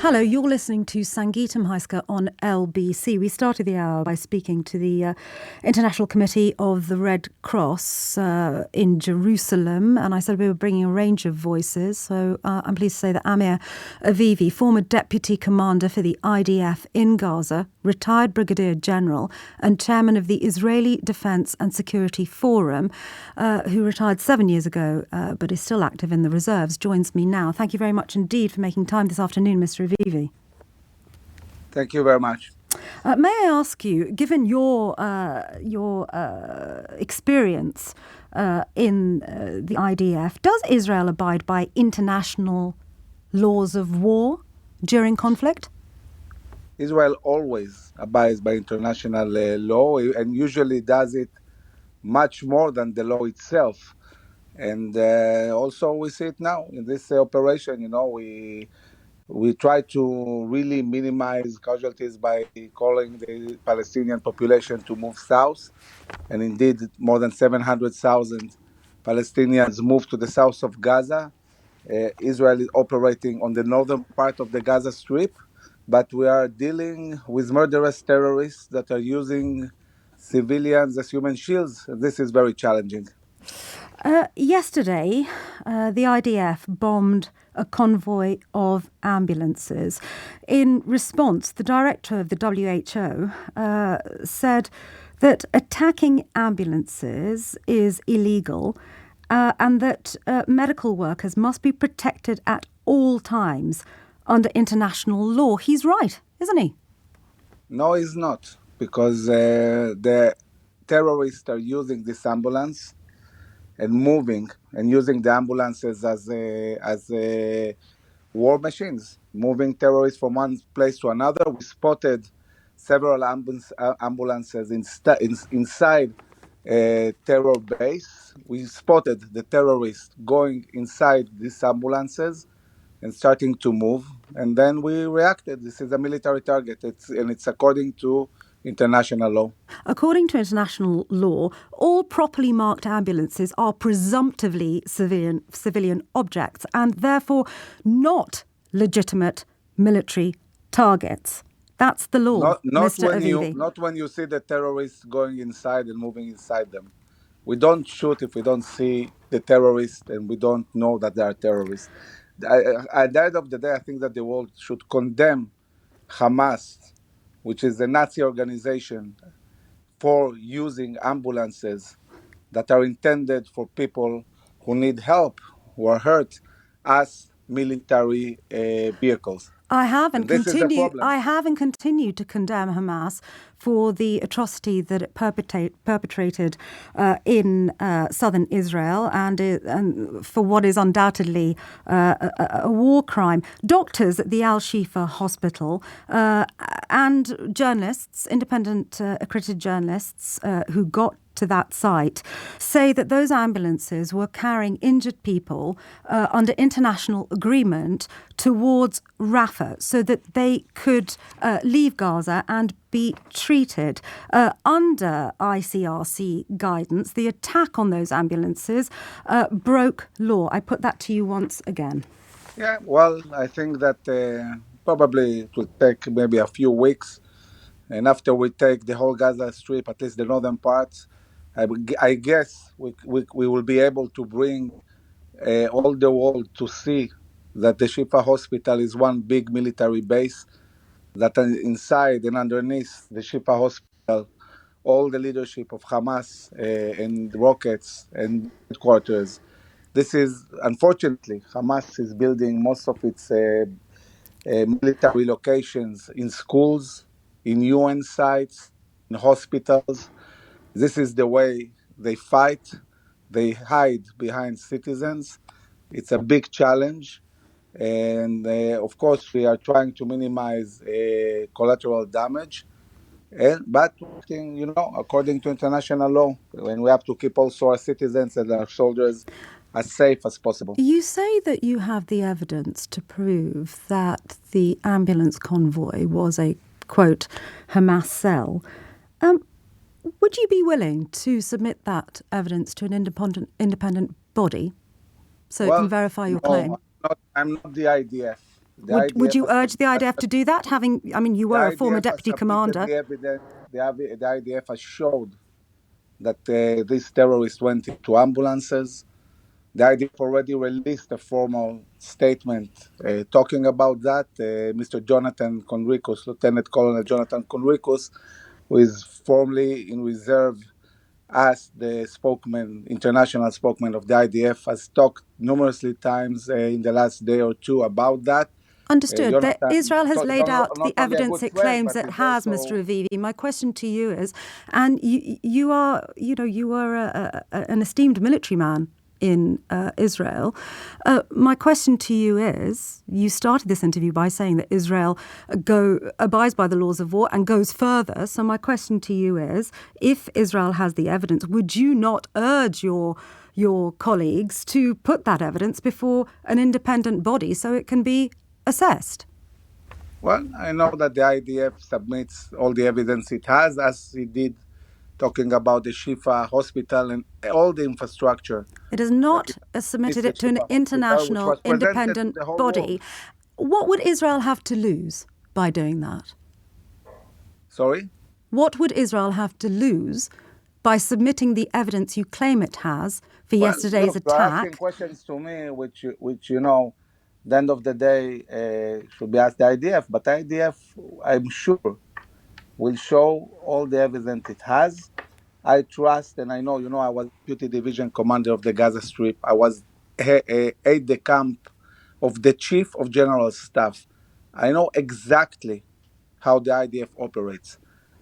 Hello, you're listening to Sangita Myska on LBC. We started the hour by speaking to the International Committee of the Red Cross in Jerusalem, and I said we were bringing a range of voices. So I'm pleased to say that Amir Avivi, former Deputy Commander for the IDF in Gaza, retired Brigadier General and Chairman of the Israeli Defence and Security Forum, who retired 7 years ago but is still active in the reserves, joins me now. Thank you very much indeed for making time this afternoon, Mr. Avivi. Thank you very much. May I ask you, given your experience in the IDF, does Israel abide by international laws of war during conflict? Israel always abides by international law and usually does it much more than the law itself. And also we see it now in this operation. We try to really minimize casualties by calling the Palestinian population to move south. And indeed, more than 700,000 Palestinians moved to the south of Gaza. Israel is operating on the northern part of the Gaza Strip, but we are dealing with murderous terrorists that are using civilians as human shields. This is very challenging. Yesterday, the IDF bombed a convoy of ambulances. In response, the director of the WHO said that attacking ambulances is illegal and that medical workers must be protected at all times under international law. He's right, isn't he? No, he's not, because the terrorists are using this ambulance and moving and using the ambulances as war machines, moving terrorists from one place to another. We spotted several ambulances inside a terror base. We spotted the terrorists going inside these ambulances and starting to move. And then we reacted. This is a military target. It's according to international law. According to international law, all properly marked ambulances are presumptively civilian objects and therefore not legitimate military targets. That's the law, Mr. Avivi. Not when you see the terrorists going inside and moving inside them. We don't shoot if we don't see the terrorists and we don't know that they are terrorists. At the end of the day, I think that the world should condemn Hamas, which is a Nazi organization, for using ambulances that are intended for people who need help, who are hurt, as military vehicles. I have and continue to condemn Hamas for the atrocity that it perpetrated in southern Israel and for what is undoubtedly a war crime. Doctors at the Al-Shifa hospital and journalists, independent accredited journalists who got to that site, say that those ambulances were carrying injured people under international agreement towards Rafah so that they could leave Gaza and be treated. Under ICRC guidance, the attack on those ambulances broke law. I put that to you once again. Yeah, well, I think that probably it will take maybe a few weeks. And after we take the whole Gaza Strip, at least the northern parts, I guess we will be able to bring all the world to see that the Shifa hospital is one big military base, that inside and underneath the Shifa hospital, all the leadership of Hamas and rockets and headquarters. This is, unfortunately, Hamas is building most of its military locations in schools, in UN sites, in hospitals. This is the way they fight. They hide behind citizens. It's a big challenge. And of course, we are trying to minimize collateral damage. But according to international law, when we have to keep also our citizens and our soldiers as safe as possible. You say that you have the evidence to prove that the ambulance convoy was a, quote, Hamas cell. Would you be willing to submit that evidence to an independent body so it can verify your claim? I'm not the IDF. Would you urge the IDF to do that? You were a former deputy commander. The evidence. The IDF has showed that these terrorists went into ambulances. The IDF already released a formal statement talking about that. Mr. Jonathan Conricus, Lieutenant Colonel Jonathan Conricus, who is formally in reserve as the international spokesman of the IDF, has talked numerous times in the last day or two about that. Understood. Israel has laid out the evidence it claims it has, Mr. Avivi. My question to you is, and you are an esteemed military man in Israel. My question to you is, you started this interview by saying that Israel abides by the laws of war and goes further. So my question to you is, if Israel has the evidence, would you not urge your colleagues to put that evidence before an independent body so it can be assessed? Well, I know that the IDF submits all the evidence it has, as it did talking about the Al-Shifa hospital and all the infrastructure. It has not submitted it to an international independent body. What would Israel have to lose by doing that? Sorry? What would Israel have to lose by submitting the evidence you claim it has for yesterday's attack? You're asking questions to me, which the end of the day should be asked the IDF. But the IDF, I'm sure, will show all the evidence it has. I trust, and I know, I was Deputy Division Commander of the Gaza Strip. I was aide-de-camp of the Chief of General Staff. I know exactly how the IDF operates.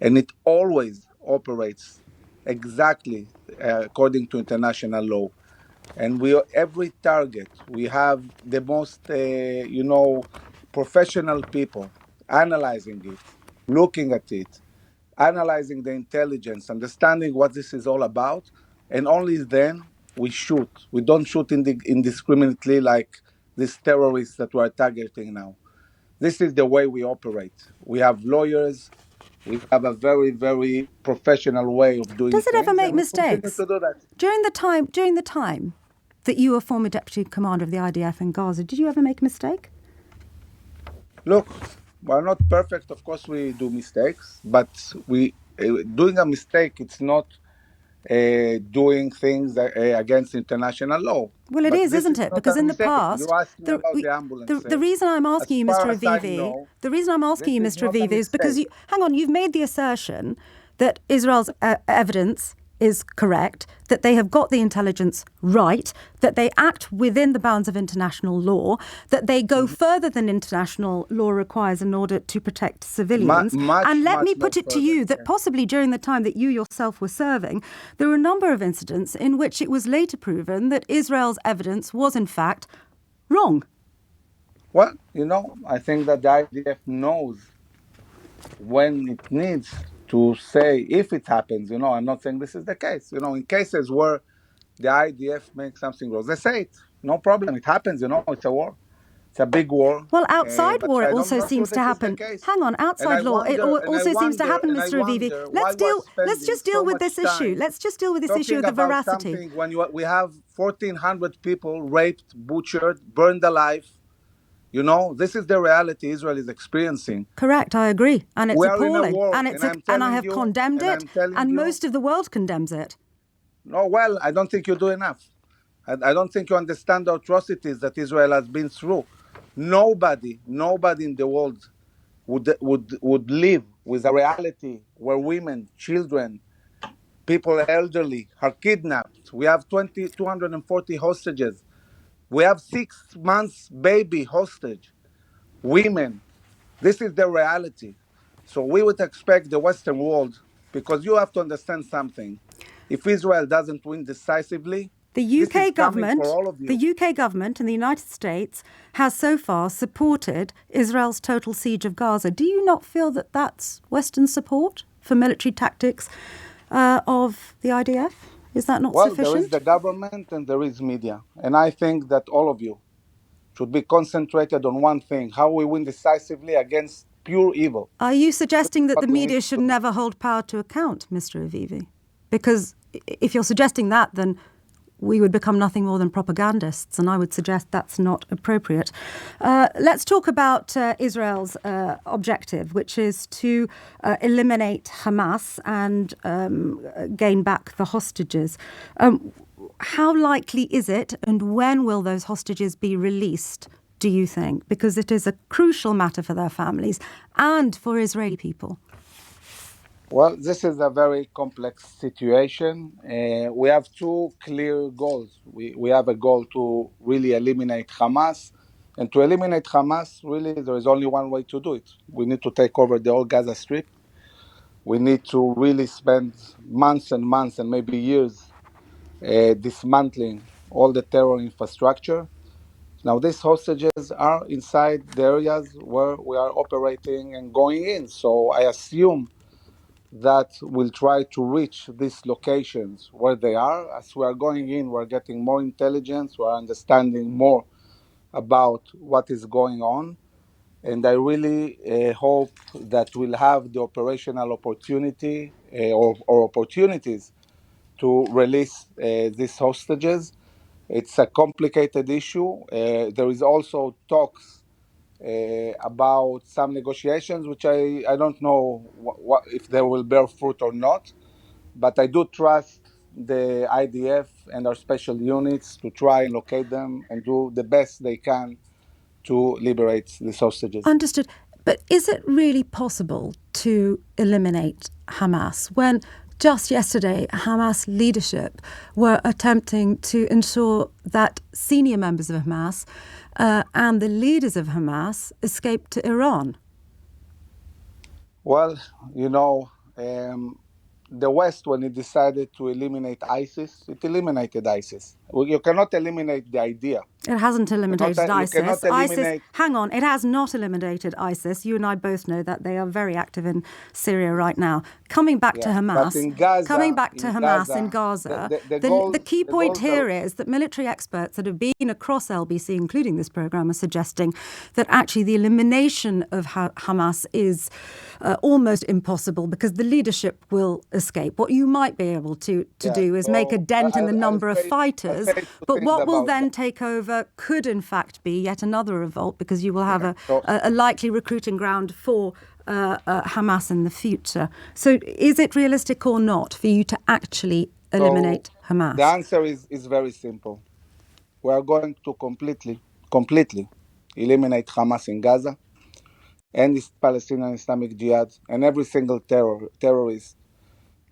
And it always operates exactly according to international law. And every target, we have the most, professional people analyzing it, looking at it, analyzing the intelligence, understanding what this is all about, and only then we shoot. We don't shoot indiscriminately like these terrorists that we're targeting now. This is the way we operate. We have lawyers. We have a very, very professional way of doing things. Does it ever make mistakes? To do that. During the time that you were former deputy commander of the IDF in Gaza, did you ever make a mistake? Look, we're not perfect. Of course, we do mistakes, but doing a mistake, it's not doing things against international law. Well, it is, isn't it? Because in the past, you asked me about the ambulance. The reason I'm asking you, Mr. Avivi, is because you've made the assertion that Israel's evidence is correct, that they have got the intelligence right, that they act within the bounds of international law, that they go further than international law requires in order to protect civilians. And let me put it to you that possibly during the time that you yourself were serving, there were a number of incidents in which it was later proven that Israel's evidence was in fact wrong. Well, I think that the IDF knows when it needs to say if it happens. I'm not saying this is the case. In cases where the IDF makes something wrong, they say it. No problem. It happens. It's a war. It's a big war. Well, outside war, it also seems to happen. Hang on, outside law, it also seems to happen, Mr. Avivi. Let's just deal with this issue. Let's just deal with this issue of the veracity. When we have 1,400 people raped, butchered, burned alive. This is the reality Israel is experiencing. Correct, I agree. And it's appalling. War, and I have condemned it, and most of the world condemns it. No, well, I don't think you do enough. I don't think you understand the atrocities that Israel has been through. Nobody in the world would live with a reality where women, children, people elderly are kidnapped. We have 240 hostages. We have 6 months baby hostage. Women. This is the reality. So we would expect the Western world, because you have to understand something. If Israel doesn't win decisively, the UK government in the United States has so far supported Israel's total siege of Gaza. Do you not feel that that's Western support for military tactics of the IDF? Is that not sufficient? Well, there is the government and there is media. And I think that all of you should be concentrated on one thing: how we win decisively against pure evil. Are you suggesting that the media should never hold power to account, Mr. Avivi? Because if you're suggesting that, then we would become nothing more than propagandists, and I would suggest that's not appropriate. Let's talk about Israel's objective, which is to eliminate Hamas and gain back the hostages. How likely is it, and when will those hostages be released, do you think? Because it is a crucial matter for their families and for Israeli people. Well, this is a very complex situation. We have two clear goals. We have a goal to really eliminate Hamas. And to eliminate Hamas, really, there is only one way to do it. We need to take over the whole Gaza Strip. We need to really spend months and months and maybe years dismantling all the terror infrastructure. Now, these hostages are inside the areas where we are operating and going in. So I assume that we'll try to reach these locations where they are. As we are going in, we're getting more intelligence, we're understanding more about what is going on. And I really hope that we'll have the operational opportunity or opportunities to release these hostages. It's a complicated issue. There is also talks about some negotiations, which I don't know if they will bear fruit or not. But I do trust the IDF and our special units to try and locate them and do the best they can to liberate these hostages. Understood. But is it really possible to eliminate Hamas when just yesterday Hamas leadership were attempting to ensure that senior members of Hamas and the leaders of Hamas escaped to Iran? Well, the West, when it decided to eliminate ISIS, it eliminated ISIS. Well, you cannot eliminate the idea. It hasn't eliminated ISIS. ISIS. Hang on, it has not eliminated ISIS. You and I both know that they are very active in Syria right now. Coming back to Hamas, in Gaza, in Gaza, the key point here is that military experts that have been across LBC, including this program, are suggesting that actually the elimination of Hamas is almost impossible because the leadership will escape. What you might be able to do is make a dent in the number of fighters, but what will then take over could in fact be yet another revolt because you will have a likely recruiting ground for Hamas in the future. So is it realistic or not for you to actually eliminate Hamas? The answer is very simple. We are going to completely eliminate Hamas in Gaza and this Palestinian Islamic Jihad and every single terrorist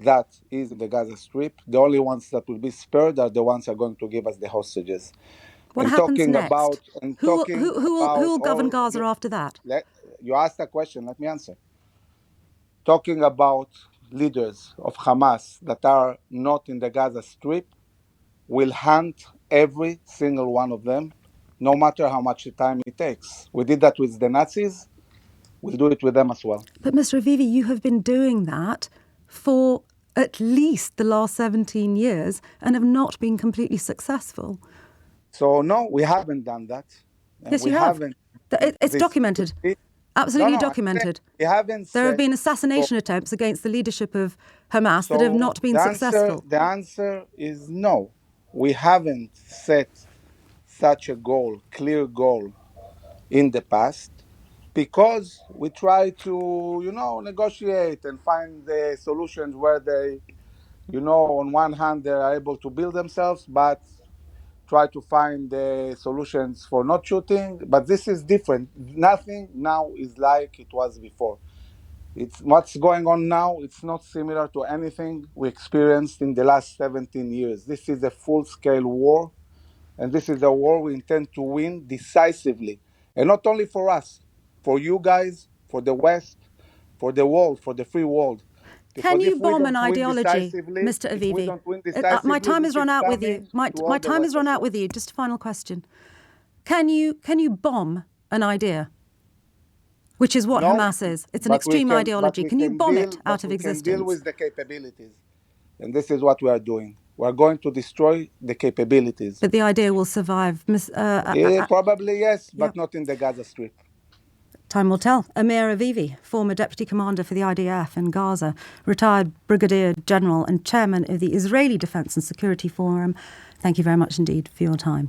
that is in the Gaza Strip. The only ones that will be spared are the ones that are going to give us the hostages. What happens next? Who will govern Gaza after that? You asked a question, let me answer. Talking about leaders of Hamas that are not in the Gaza Strip, will hunt every single one of them, no matter how much time it takes. We did that with the Nazis, we'll do it with them as well. But Mr. Avivi, you have been doing that for at least the last 17 years and have not been completely successful. So, no, we haven't done that. Yes, you have. It's documented. Absolutely documented. There have been assassination attempts against the leadership of Hamas that have not been successful. The answer is no. We haven't set such a goal, clear goal, in the past because we try to, negotiate and find the solutions where they, on one hand, they're able to build themselves, but try to find solutions for not shooting, but this is different. Nothing now is like it was before. It's what's going on now. It's not similar to anything we experienced in the last 17 years. This is a full-scale war, and this is a war we intend to win decisively. And not only for us, for you guys, for the West, for the world, for the free world. Can you bomb an ideology, Mr. Avivi? My time has run out with you. My time has run out with you. Just a final question. Can you bomb an idea? Which is what Hamas is. It's an extreme ideology. Can you bomb it out of existence? We can deal with the capabilities. And this is what we are doing. We are going to destroy the capabilities. But the idea will survive. Probably yes, but not in the Gaza Strip. Time will tell. Amir Avivi, former Deputy Commander for the IDF in Gaza, retired Brigadier General and Chairman of the Israeli Defence and Security Forum. Thank you very much indeed for your time.